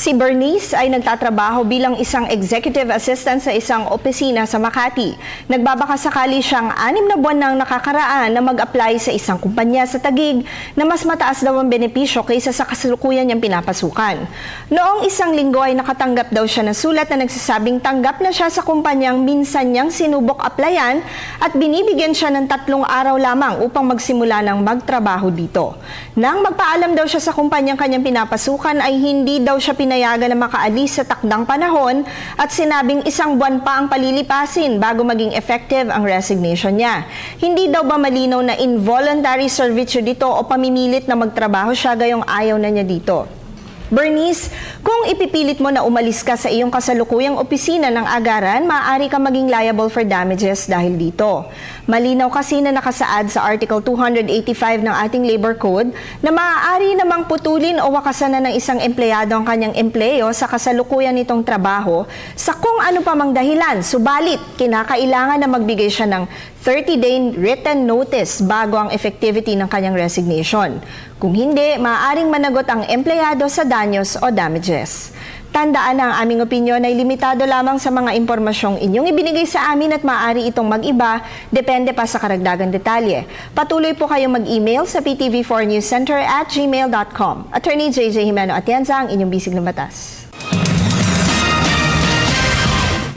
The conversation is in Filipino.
Si Bernice ay nagtatrabaho bilang isang executive assistant sa isang opisina sa Makati. Nagbabakasakali siyang 6 na buwan nang nakakaraan na mag-apply sa isang kumpanya sa Taguig na mas mataas daw ang benepisyo kaysa sa kasalukuyan niyang pinapasukan. Noong isang linggo ay nakatanggap daw siya ng sulat na nagsasabing tanggap na siya sa kumpanyang minsan niyang sinubok applyan at binibigyan siya ng 3 araw lamang upang magsimula ng magtrabaho dito. Nang magpaalam daw siya sa kumpanyang kanyang pinapasukan ay hindi daw siya pinayagan na makaalis sa takdang panahon at sinabing 1 buwan pa ang palilipasin bago maging effective ang resignation niya. Hindi daw ba malinaw na involuntary servitude dito o pamimilit na magtrabaho siya gayong ayaw na niya dito? Bernice, kung ipipilit mo na umalis ka sa iyong kasalukuyang opisina ng agaran, maaari ka maging liable for damages dahil dito. Malinaw kasi na nakasaad sa Article 285 ng ating Labor Code na maaari namang putulin o wakasan na ng isang empleyado ang kanyang empleyo sa kasalukuyan nitong trabaho sa kung ano pa mang dahilan. Subalit, kinakailangan na magbigay siya ng 30-day written notice bago ang effectivity ng kanyang resignation. Kung hindi, maaaring managot ang empleyado sa danyos o damages. Tandaan na ang aming opinyon ay limitado lamang sa mga impormasyong inyong ibinigay sa amin at maaari itong mag-iba, depende pa sa karagdagang detalye. Patuloy po kayong mag-email sa ptv4newscenter@gmail.com. Attorney JJ Jimeno Atienza, ang inyong bisig ng batas.